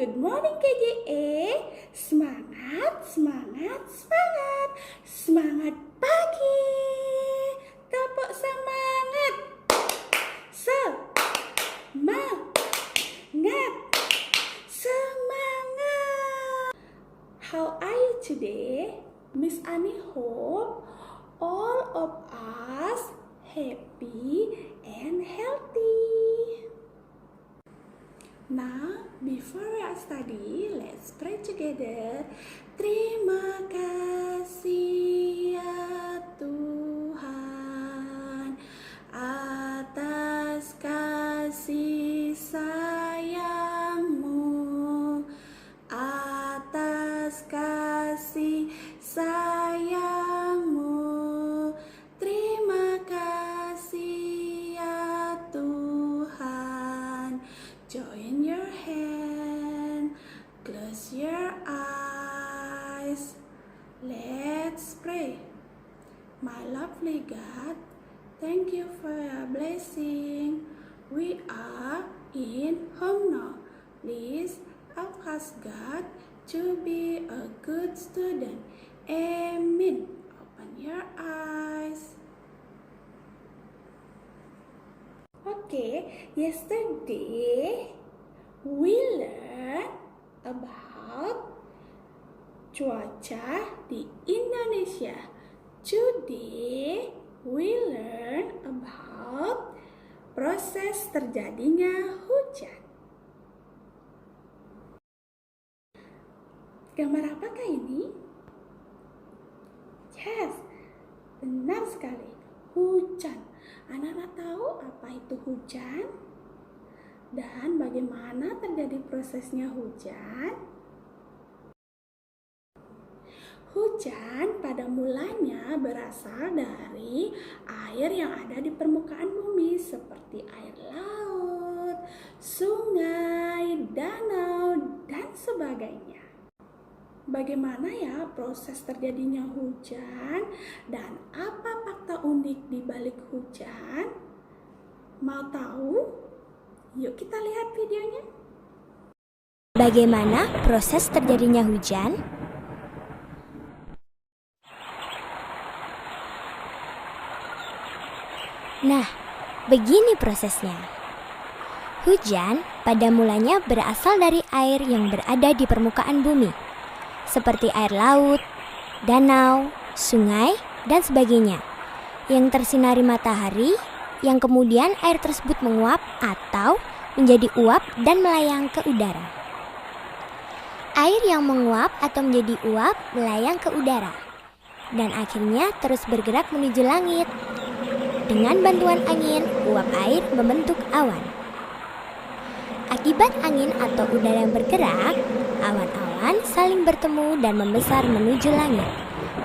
good morning KJE. Semangat, semangat, semangat. Semangat pagi. Tepuk semangat. Semangat. Semangat. How are you today? Miss Ani hope all of us happy and healthy. Now, before we study, let's pray together. Terima kasih ya Tuhan atas kasih sayang-Mu, atas kasih sayang-Mu. Terima kasih ya Tuhan. Join your hand, close your eyes. Let's pray. My lovely God, thank you for your blessing. We are in home now. Please help us, God, to be a good student. Amen. Open your eyes. Okay, yesterday we learned about cuaca di Indonesia. Today we learn about proses terjadinya hujan. Gambar apakah ini? Yes, benar sekali. Hujan. Anak-anak tahu apa itu hujan? Dan bagaimana terjadi prosesnya hujan? Hujan pada mulanya berasal dari air yang ada di permukaan bumi seperti air laut, sungai, danau, dan sebagainya. Bagaimana ya proses terjadinya hujan dan apa fakta unik di balik hujan? Mau tahu? Yuk kita lihat videonya. Bagaimana proses terjadinya hujan? Nah, begini prosesnya. Hujan pada mulanya berasal dari air yang berada di permukaan bumi, seperti air laut, danau, sungai, dan sebagainya, yang tersinari matahari, yang kemudian air tersebut menguap atau menjadi uap dan melayang ke udara. Air yang menguap atau menjadi uap melayang ke udara, dan akhirnya terus bergerak menuju langit. Dengan bantuan angin, uap air membentuk awan. Akibat angin atau udara yang bergerak, awan-awan saling bertemu dan membesar menuju langit,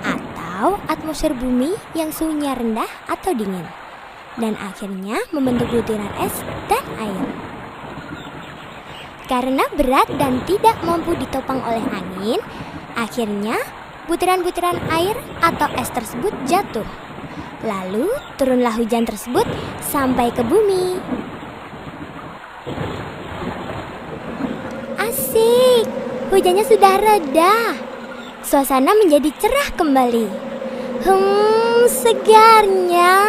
atau atmosfer bumi yang suhunya rendah atau dingin, dan akhirnya membentuk butiran es dan air. Karena berat dan tidak mampu ditopang oleh angin, akhirnya butiran-butiran air atau es tersebut jatuh. Lalu turunlah hujan tersebut sampai ke bumi. Asik, hujannya sudah reda. Suasana menjadi cerah kembali. Segarnya.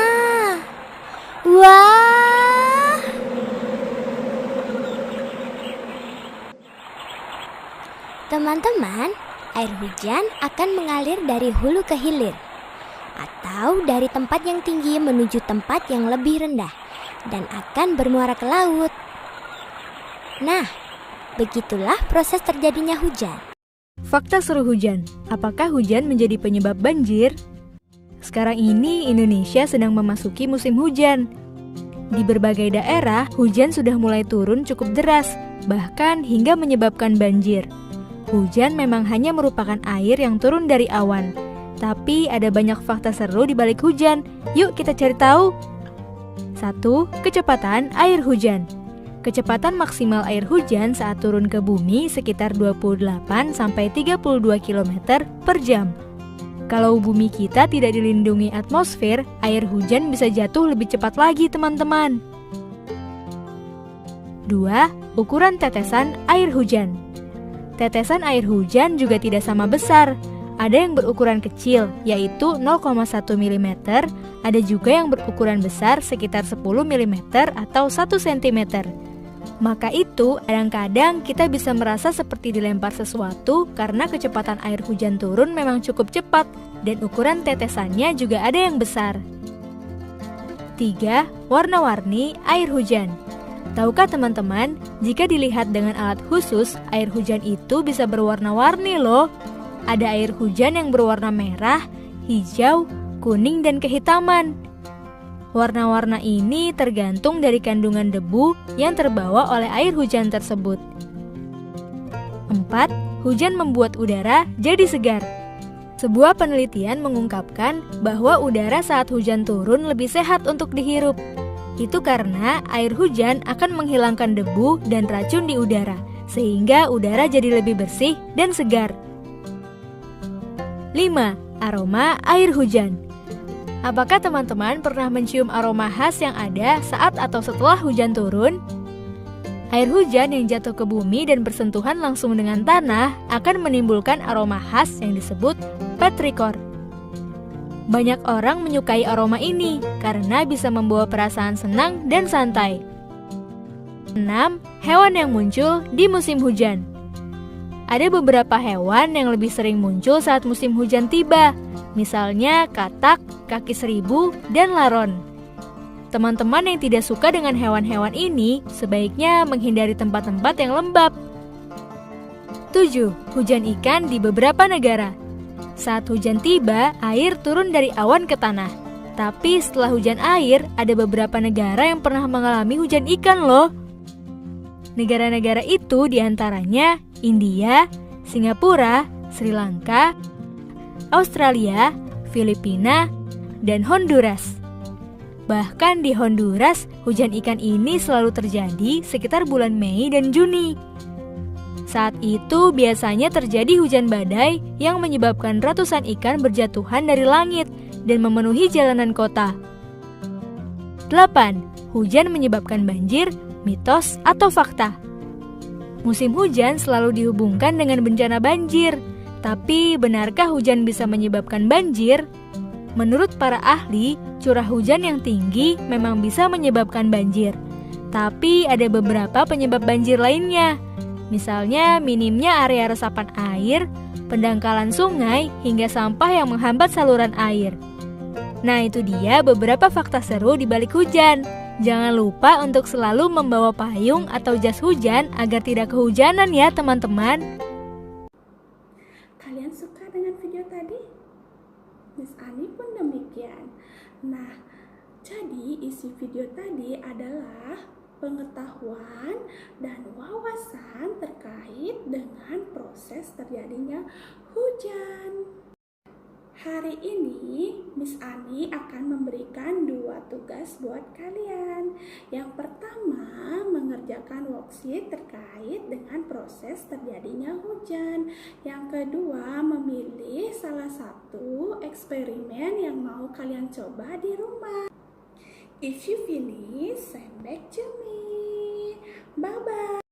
Wah. Teman-teman, air hujan akan mengalir dari hulu ke hilir, atau dari tempat yang tinggi menuju tempat yang lebih rendah, dan akan bermuara ke laut. Nah, begitulah proses terjadinya hujan. Fakta seru hujan. Apakah hujan menjadi penyebab banjir? Sekarang ini Indonesia sedang memasuki musim hujan. Di berbagai daerah, hujan sudah mulai turun cukup deras, bahkan hingga menyebabkan banjir. Hujan memang hanya merupakan air yang turun dari awan. Tapi ada banyak fakta seru di balik hujan. Yuk kita cari tahu. 1. Kecepatan air hujan. Kecepatan maksimal air hujan saat turun ke bumi sekitar 28-32 km per jam. Kalau bumi kita tidak dilindungi atmosfer, air hujan bisa jatuh lebih cepat lagi teman-teman. 2. Ukuran tetesan air hujan. Tetesan air hujan juga tidak sama besar. Ada yang berukuran kecil, yaitu 0,1 mm, ada juga yang berukuran besar sekitar 10 mm atau 1 cm. Maka itu, kadang-kadang kita bisa merasa seperti dilempar sesuatu karena kecepatan air hujan turun memang cukup cepat dan ukuran tetesannya juga ada yang besar. 3. Warna-warni air hujan. Tahukah teman-teman, jika dilihat dengan alat khusus, air hujan itu bisa berwarna-warni loh. Ada air hujan yang berwarna merah, hijau, kuning, dan kehitaman. Warna-warna ini tergantung dari kandungan debu yang terbawa oleh air hujan tersebut. 4. Hujan membuat udara jadi segar. Sebuah penelitian mengungkapkan bahwa udara saat hujan turun lebih sehat untuk dihirup. Itu karena air hujan akan menghilangkan debu dan racun di udara, sehingga udara jadi lebih bersih dan segar. 5. Aroma air hujan. Apakah teman-teman pernah mencium aroma khas yang ada saat atau setelah hujan turun? Air hujan yang jatuh ke bumi dan bersentuhan langsung dengan tanah akan menimbulkan aroma khas yang disebut petrikor. Banyak orang menyukai aroma ini karena bisa membawa perasaan senang dan santai. 6. Hewan yang muncul di musim hujan. Ada beberapa hewan yang lebih sering muncul saat musim hujan tiba, misalnya katak, kaki seribu, dan laron. Teman-teman yang tidak suka dengan hewan-hewan ini sebaiknya menghindari tempat-tempat yang lembab. 7. Hujan ikan di beberapa negara. Saat hujan tiba, air turun dari awan ke tanah. Tapi setelah hujan air, ada beberapa negara yang pernah mengalami hujan ikan loh. Negara-negara itu diantaranya India, Singapura, Sri Lanka, Australia, Filipina, dan Honduras. Bahkan di Honduras, hujan ikan ini selalu terjadi sekitar bulan Mei dan Juni. Saat itu biasanya terjadi hujan badai yang menyebabkan ratusan ikan berjatuhan dari langit dan memenuhi jalanan kota. 8. Hujan menyebabkan banjir, mitos atau fakta. Musim hujan selalu dihubungkan dengan bencana banjir. Tapi benarkah hujan bisa menyebabkan banjir? Menurut para ahli, curah hujan yang tinggi memang bisa menyebabkan banjir. Tapi ada beberapa penyebab banjir lainnya. Misalnya minimnya area resapan air, pendangkalan sungai, hingga sampah yang menghambat saluran air. Nah, itu dia beberapa fakta seru di balik hujan. Jangan lupa untuk selalu membawa payung atau jas hujan agar tidak kehujanan ya teman-teman. Kalian suka dengan video tadi? Miss Ani pun demikian. Nah, jadi isi video tadi adalah pengetahuan dan wawasan terkait dengan proses terjadinya hujan. Hari ini Miss Ani akan memberikan 2 tugas buat kalian. Yang pertama, mengerjakan worksheet terkait dengan proses terjadinya hujan. Yang kedua, memilih salah satu eksperimen yang mau kalian coba di rumah. If you finish, send back to me. Bye-bye.